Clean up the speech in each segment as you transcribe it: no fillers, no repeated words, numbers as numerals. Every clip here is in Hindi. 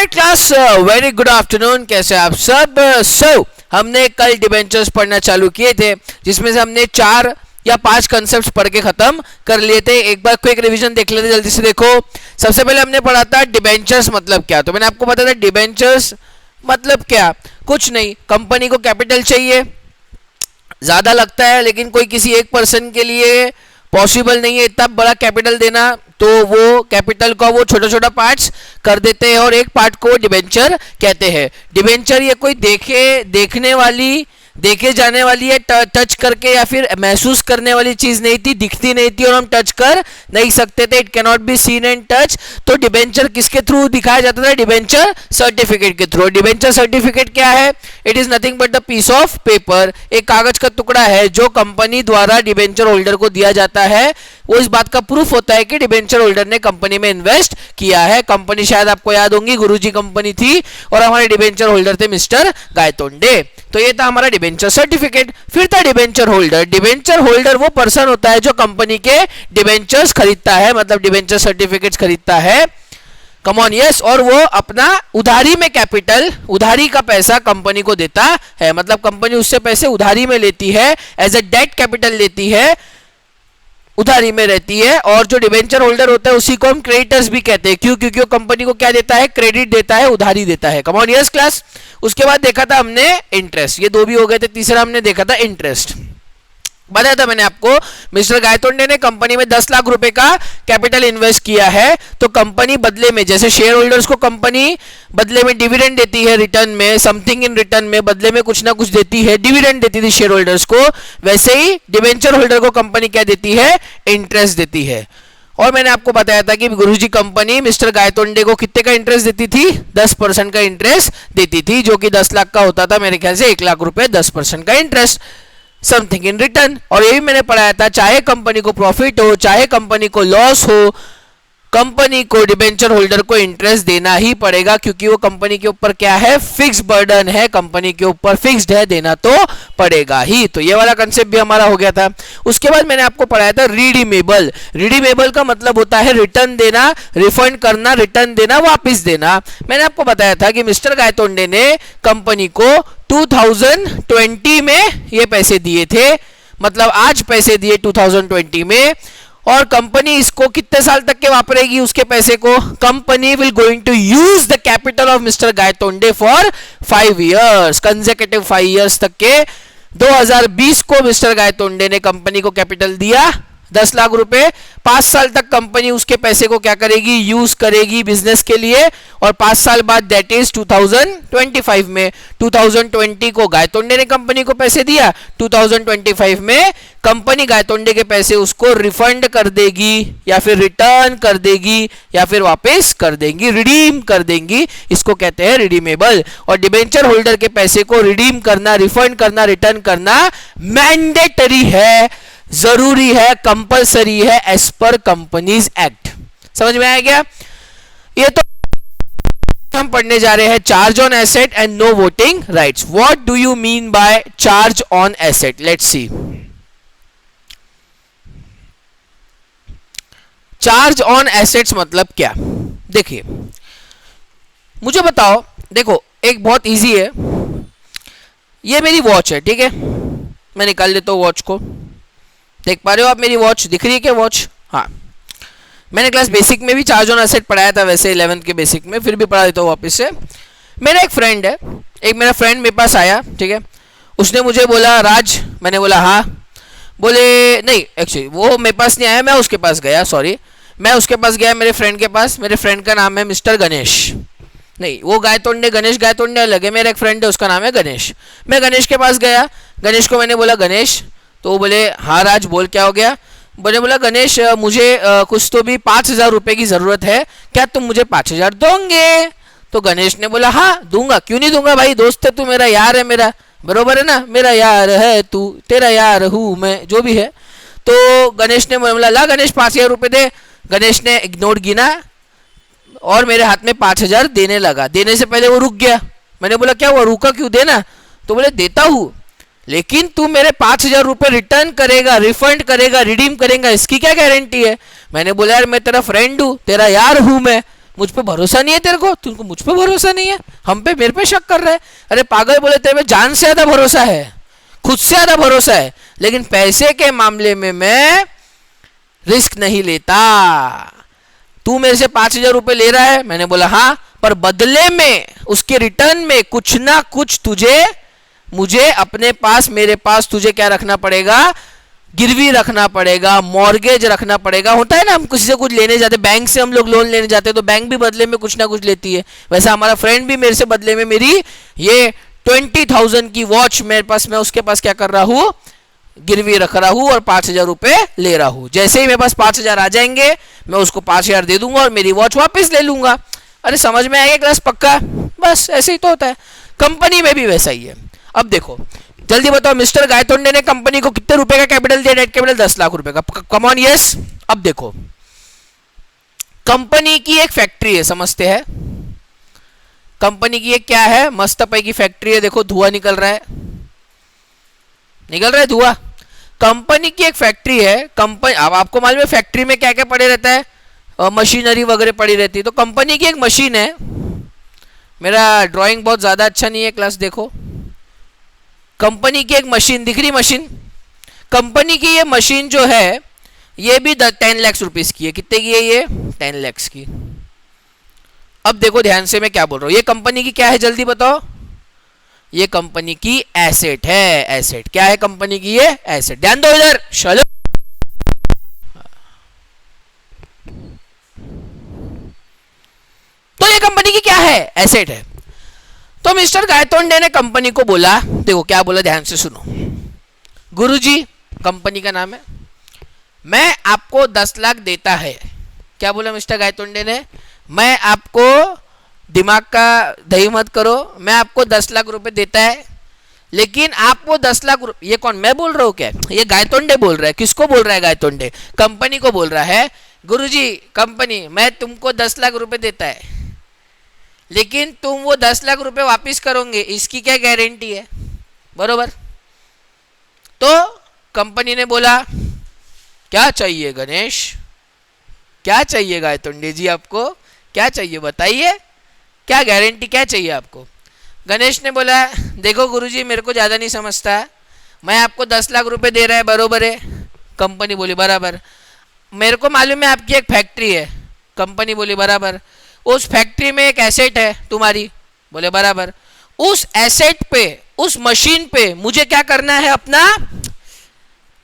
Alright class, very good afternoon. कैसे आप सब? हमने कल डिबेंचर्स पढ़ना चालू किए थे जिसमें से हमने 4 या 5 कॉन्सेप्ट्स पढ़ के खत्म कर लिए थे। एक बार क्विक रिवीजन देख लेते जल्दी से। देखो, सबसे पहले हमने पढ़ा था डिबेंचर्स मतलब क्या। तो मैंने आपको बताया था डिबेंचर्स मतलब क्या, कुछ नहीं, कंपनी को कैपिटल चाहिए, ज्यादा लगता है लेकिन कोई किसी एक पर्सन के लिए पॉसिबल नहीं है इतना बड़ा कैपिटल देना, तो वो कैपिटल का वो छोटा छोटा पार्ट्स कर देते हैं और एक पार्ट को डिबेंचर कहते हैं। डिबेंचर ये कोई देखने वाली, देखे जाने वाली है, टच करके या फिर महसूस करने वाली चीज नहीं थी, दिखती नहीं थी और हम टच कर नहीं सकते थे। It can not be seen and touch. तो डिबेंचर किसके थ्रू दिखाया जाता था? डिबेंचर सर्टिफिकेट के थ्रू। डिबेंचर सर्टिफिकेट क्या है? It is nothing but the piece of paper, एक कागज का टुकड़ा है जो कंपनी द्वारा डिबेंचर होल्डर को दिया जाता है। वो इस बात का प्रूफ होता है कि डिबेंचर होल्डर ने कंपनी में इन्वेस्ट किया है। कंपनी शायद आपको याद होंगी गुरुजी कंपनी थी और हमारे डिबेंचर होल्डर थे मिस्टर गायतोंडे। तो ये था हमारा डिबेंचर सर्टिफिकेट। फिर था डिबेंचर होल्डर। डिबेंचर होल्डर वो पर्सन होता है जो कंपनी के डिबेंचर्स खरीदता है, मतलब डिबेंचर सर्टिफिकेट्स खरीदता है। Come on, yes. और वो अपना उधारी में कैपिटल, उधारी का पैसा कंपनी को देता है, मतलब कंपनी उससे पैसे उधारी में लेती है, एज ए डेट कैपिटल लेती है, उधारी में रहती है। और जो डिबेंचर होल्डर होता है उसी को हम क्रेडिटर्स भी कहते हैं। क्यों? क्योंकि वो कंपनी को क्या देता है? क्रेडिट देता है, उधारी देता है। Come on, yes class. उसके बाद देखा था हमने इंटरेस्ट, ये 2 भी हो गए थे। तीसरा हमने देखा था इंटरेस्ट। बताया था मैंने आपको, मिस्टर गायतोंडे ने कंपनी में 10 लाख रुपए का कैपिटल इन्वेस्ट किया है, तो कंपनी बदले में, जैसे शेयर होल्डर्स को कंपनी बदले में डिविडेंड देती है, रिटर्न में समथिंग इन रिटर्न में, बदले में कुछ ना कुछ देती है, डिविडेंड देती थी शेयर होल्डर्स को, वैसे ही डिबेंचर होल्डर को कंपनी क्या देती है? इंटरेस्ट देती है। और मैंने आपको बताया था कि गुरुजी कंपनी मिस्टर गायतोंडे को कितने का इंटरेस्ट देती थी? 10% का इंटरेस्ट देती थी, जो कि 10 लाख का होता था मेरे ख्याल से 1 लाख रुपए, 10% का इंटरेस्ट, समथिंग इन रिटर्न। और ये भी मैंने पढ़ाया था, चाहे कंपनी को प्रॉफिट हो चाहे कंपनी को लॉस हो, कंपनी को डिबेंचर होल्डर को इंटरेस्ट देना ही पड़ेगा, क्योंकि वो कंपनी के ऊपर क्या है? फिक्स बर्डन है, कंपनी के ऊपर फिक्स्ड है, देना तो पड़ेगा ही। तो ये वाला कंसेप्ट भी हमारा हो गया था। उसके बाद मैंने आपको पढ़ाया था रिडीमेबल। रिडीमेबल का मतलब होता है रिटर्न देना, रिफंड करना, रिटर्न देना, वापस देना। मैंने आपको बताया था कि मिस्टर गायतोंडे ने कंपनी को 2020 में ये पैसे दिए थे, मतलब आज पैसे दिए 2020 में, और कंपनी इसको कितने साल तक के वापरेगी उसके पैसे को? Company will going to use the capital of mister Gaitonde for 5 years, consecutive 5 years तक के। 2020 को मिस्टर गायतोंडे ने कंपनी को कैपिटल दिया 10 लाख रुपए। 5 साल तक कंपनी उसके पैसे को क्या करेगी? यूज करेगी बिजनेस के लिए। और 5 साल बाद, दैट इज 2025 में, 2020 को गायतोंडे ने कंपनी को पैसे दिया, 2025 में कंपनी गायतोंडे के पैसे उसको रिफंड कर देगी या फिर रिटर्न कर देगी या फिर वापस कर देंगी, रिडीम कर देंगी। इसको कहते हैं रिडीमेबल। और डिबेंचर होल्डर के पैसे को रिडीम करना, रिफंड करना, रिटर्न करना मैंडेटरी है, जरूरी है, कंपलसरी है, एज पर कंपनीज एक्ट। समझ में आया क्या? ये तो हम पढ़ने जा रहे हैं charge on asset and no voting rights. What do you mean by charge on asset? Let's see. Charge on assets मतलब क्या? देखिए, मुझे बताओ। देखो, एक बहुत इजी है। ये मेरी वॉच है, ठीक है, मैं निकाल लेता हूं वॉच को। देख पा रहे हो आप मेरी वॉच? दिख रही है क्या वॉच? हाँ, मैंने क्लास बेसिक में भी चार्ज ऑन एसेट पढ़ाया था, वैसे 11th के बेसिक में, फिर भी पढ़ा देता हूँ वापस से। मेरा एक फ्रेंड है, एक मेरा फ्रेंड मेरे पास आया, ठीक है, उसने मुझे बोला राज, मैंने बोला हाँ। बोले नहीं, एक्चुअली वो मेरे पास नहीं आया, मैं उसके पास गया, सॉरी, मैं उसके पास गया, मेरे फ्रेंड के पास। मेरे फ्रेंड का नाम है मिस्टर गणेश। नहीं, वो गायतोंडे, गणेश गायतोंडे अलग है, मेरा एक फ्रेंड है उसका नाम है गणेश। मैं गणेश के पास गया, गणेश को मैंने बोला गणेश, तो बोले हाँ राज बोल क्या हो गया? बोला गणेश मुझे कुछ तो भी 5,000 रुपए की जरूरत है, क्या तुम मुझे 5,000 दोगे? तो गणेश ने बोला हाँ दूंगा, क्यों नहीं दूंगा भाई, दोस्त है तू, मेरा यार है, मेरा बरोबर है ना, मेरा यार है तू, तेरा यार हूँ मैं, जो भी है। तो गणेश ने बोला ला गणेश 5,000 रुपए दे। गणेश ने एक नोट गिना और मेरे हाथ में 5,000 देने लगा। देने से पहले वो रुक गया। मैंने बोला क्या हुआ, रुका क्यों, देना? तो बोले देता हूँ, लेकिन तू मेरे 5,000 रुपए रिटर्न करेगा, रिफंड करेगा, रिडीम करेगा, इसकी क्या गारंटी है? मैंने बोला यार मैं तेरा फ्रेंड हूँ, तेरा यार हूँ मैं, मुझ पे भरोसा नहीं है तेरे को, तुमको मुझ पे भरोसा नहीं है, हम पे मेरे पे शक कर रहा है। अरे पागल, बोले तेरे पे जान से ज्यादा भरोसा है, खुद से ज्यादा भरोसा है, लेकिन पैसे के मामले में मैं रिस्क नहीं लेता। तू मेरे से 5,000 रुपए ले रहा है, मैंने बोला हाँ, पर बदले में उसके रिटर्न में कुछ ना कुछ तुझे मुझे अपने पास, मेरे पास तुझे क्या रखना पड़ेगा, गिरवी रखना पड़ेगा, मॉर्गेज रखना पड़ेगा। होता है ना, हम किसी से कुछ लेने जाते, बैंक से हम लोग लोन लेने जाते हैं तो बैंक भी बदले में कुछ ना कुछ लेती है। वैसा हमारा फ्रेंड भी मेरे से बदले में मेरी ये 20,000 की वॉच मेरे पास, मैं उसके पास क्या कर रहा हूँ, गिरवी रख रहा हूँ और 5,000 रुपए ले रहा हूँ। जैसे ही मेरे पास 5,000 आ जाएंगे मैं उसको 5,000 दे दूंगा और मेरी वॉच वापस ले लूंगा। अरे समझ में आएगा क्लास, पक्का? बस ऐसे ही तो होता है, कंपनी में भी वैसा ही है। अब देखो जल्दी बताओ, मिस्टर गायतोंडे ने कंपनी को कितने रुपए का कैपिटल दिया? नेट कैपिटल 10 लाख रुपए का। Come on, yes. अब देखो कंपनी की एक फैक्ट्री है, समझते हैं। कंपनी की एक क्या है, मस्त पैकी फैक्ट्री है। देखो धुआं निकल रहा है, निकल रहा है धुआं। कंपनी की एक फैक्ट्री है। कंपनी, अब आपको मालूम है फैक्ट्री में क्या क्या पड़े रहता है, मशीनरी वगैरह पड़ी रहती है। तो कंपनी की एक मशीन है, मेरा ड्राइंग बहुत ज्यादा अच्छा नहीं है क्लास, देखो कंपनी की एक मशीन दिख रही, मशीन, कंपनी की ये मशीन जो है ये भी 10 लाख रुपीस की है। कितने की है ये? 10 लाख की। अब देखो ध्यान से मैं क्या बोल रहा हूं, ये कंपनी की क्या है जल्दी बताओ? ये कंपनी की एसेट है। एसेट क्या है कंपनी की? ये एसेट। ध्यान दो इधर, चलो। तो ये कंपनी की क्या है? एसेट है। तो मिस्टर गायतोंडे ने कंपनी को बोला, देखो क्या बोला, ध्यान से सुनो। गुरुजी, कंपनी का नाम है, मैं आपको 10 लाख देता है। क्या बोला मिस्टर गायतोंडे ने? मैं आपको, दिमाग का दही मत करो, मैं आपको 10 लाख रुपए देता है, लेकिन आप वो 10 लाख रुपए, ये कौन, मैं बोल रहा हूँ क्या? ये गायतोंडे बोल रहा है। किसको बोल रहा है गायतोंडे? कंपनी को बोल रहा है। गुरुजी कंपनी, मैं तुमको 10 लाख रुपए देता है, लेकिन तुम वो 10 लाख रुपए वापस करोगे, इसकी क्या गारंटी है? बरोबर। तो कंपनी ने बोला क्या चाहिए गणेश, क्या चाहिए गायतोंडे जी, आपको क्या चाहिए बताइए, क्या गारंटी, क्या चाहिए आपको? गणेश ने बोला देखो गुरुजी, मेरे को ज़्यादा नहीं समझता, मैं आपको 10 लाख रुपए दे रहा है, बरोबर है? कंपनी बोली बराबर। मेरे को मालूम है आपकी एक फैक्ट्री है। कंपनी बोली बराबर। उस फैक्ट्री में एक एसेट है तुम्हारी, बोले बराबर। उस एसेट पे, उस मशीन पे मुझे क्या करना है? अपना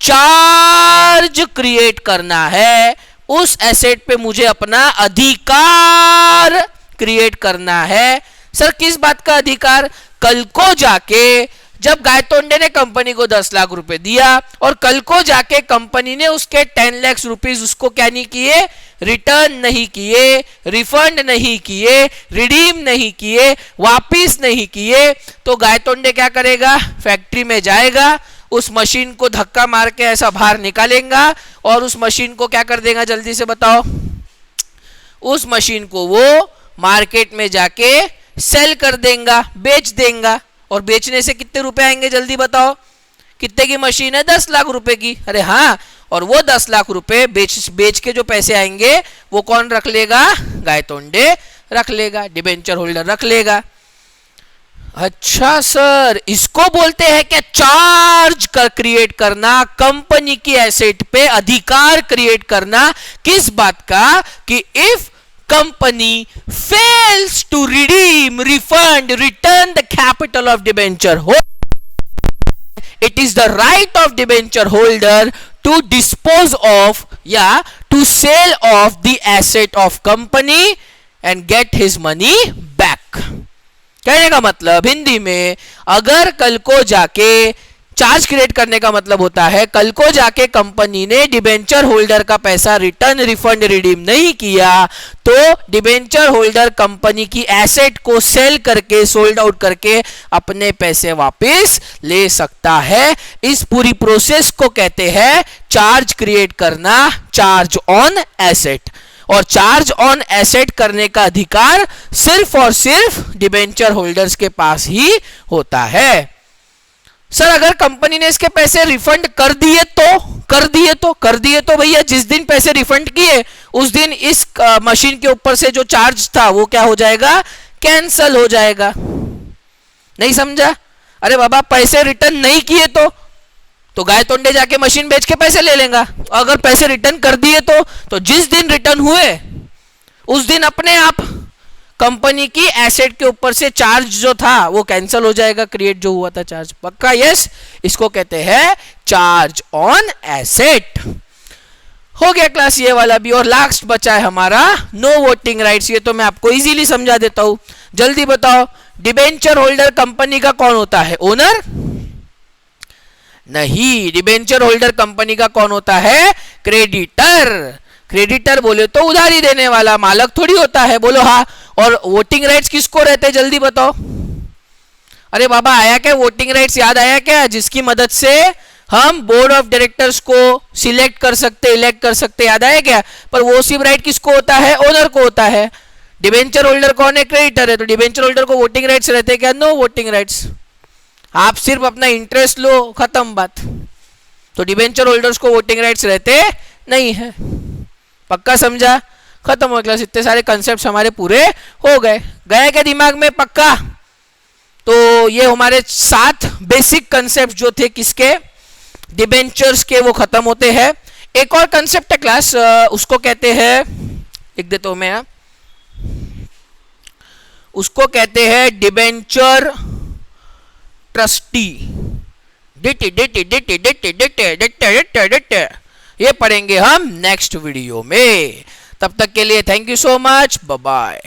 चार्ज क्रिएट करना है। उस एसेट पे मुझे अपना अधिकार क्रिएट करना है। सर किस बात का अधिकार? कल को जाके जब गायतोंडे ने कंपनी को 10 लाख रुपए दिया और कल को जाके कंपनी ने उसके 10 लाख रुपीस उसको क्या नहीं किए, रिटर्न नहीं किए, रिफंड नहीं किए, रिडीम नहीं किए, वापिस नहीं किए, तो गायतोंडे क्या करेगा? फैक्ट्री में जाएगा, उस मशीन को धक्का मार के ऐसा बाहर निकालेगा और उस मशीन को क्या कर देगा? जल्दी से बताओ। उस मशीन को वो मार्केट में जाके सेल कर देगा, बेच देगा। और बेचने से कितने रुपए आएंगे जल्दी बताओ? कितने की मशीन है? 10 लाख रुपए की। अरे हाँ, और वो 10 लाख रुपए बेच के जो पैसे आएंगे वो कौन रख लेगा? गायतोंडे रख लेगा, डिबेंचर होल्डर रख लेगा। अच्छा सर, इसको बोलते हैं क्या चार्ज क्रिएट करना, कंपनी की एसेट पे अधिकार क्रिएट करना। किस बात का? कि if company fails to redeem, refund, return the capital of debenture holder, it is the right of debenture holder to dispose of, to sell off the asset of company and get his money back. कहने का मतलब हिंदी में, अगर कल को जाके चार्ज क्रिएट करने का मतलब होता है कल को जाके कंपनी ने डिबेंचर होल्डर का पैसा रिटर्न, रिफंड, रिडीम नहीं किया तो डिबेंचर होल्डर कंपनी की एसेट को सेल करके, सोल्ड आउट करके अपने पैसे वापस ले सकता है। इस पूरी प्रोसेस को कहते हैं चार्ज क्रिएट करना, चार्ज ऑन एसेट। और चार्ज ऑन एसेट करने का अधिकार सिर्फ और सिर्फ डिबेंचर होल्डर्स के पास ही होता है। सर अगर कंपनी ने इसके पैसे रिफंड कर दिए तो भैया जिस दिन पैसे रिफंड किए उस दिन इस मशीन के ऊपर से जो चार्ज था वो क्या हो जाएगा, कैंसल हो जाएगा। नहीं समझा? अरे बाबा पैसे रिटर्न नहीं किए तो गाय तोंडे जाके मशीन बेच के पैसे ले लेगा। अगर पैसे रिटर्न कर दिए तो जिस दिन रिटर्न हुए उस दिन अपने आप कंपनी की एसेट के ऊपर से चार्ज जो था वो कैंसिल हो जाएगा, क्रिएट जो हुआ था चार्ज। पक्का? यस, इसको कहते हैं चार्ज ऑन एसेट। हो गया क्लास ये वाला भी। और लास्ट बचा है हमारा नो वोटिंग राइट्स। ये तो मैं आपको इजीली समझा देता हूं, जल्दी बताओ। डिबेंचर होल्डर कंपनी का कौन होता है? ओनर? नहीं, डिबेंचर होल्डर कंपनी का कौन होता है? क्रेडिटर। क्रेडिटर बोले तो उधारी देने वाला, मालक थोड़ी होता है। बोलो हाँ। और वोटिंग राइट्स किसको रहते हैं जल्दी बताओ। अरे बाबा आया क्या वोटिंग राइट्स? याद आया क्या? जिसकी मदद से हम बोर्ड ऑफ डायरेक्टर्स को सिलेक्ट कर सकते, इलेक्ट कर सकते, याद आया क्या? पर वो सिर्फ राइट किसको होता है? ओनर को होता है। डिबेंचर होल्डर कौन है? क्रेडिटर है। तो डिबेंचर होल्डर को वोटिंग राइट्स रहते हैं क्या? No voting rights. आप सिर्फ अपना इंटरेस्ट लो, खत्म बात। तो डिबेंचर होल्डर्स को वोटिंग राइट्स रहते नहीं है। पक्का समझा? खत्म हो क्लास। इतने सारे कंसेप्ट हमारे पूरे हो गए। गए क्या दिमाग में? पक्का। तो ये हमारे 7 बेसिक कंसेप्ट जो थे किसके? डिबेंचर्स के, वो खत्म होते हैं। एक और कंसेप्ट है क्लास, उसको कहते हैं, लिख देता हूं मैं, उसको कहते हैं डिबेंचर ट्रस्टी। ये पढ़ेंगे हम नेक्स्ट वीडियो में। तब तक के लिए thank you so much, bye bye.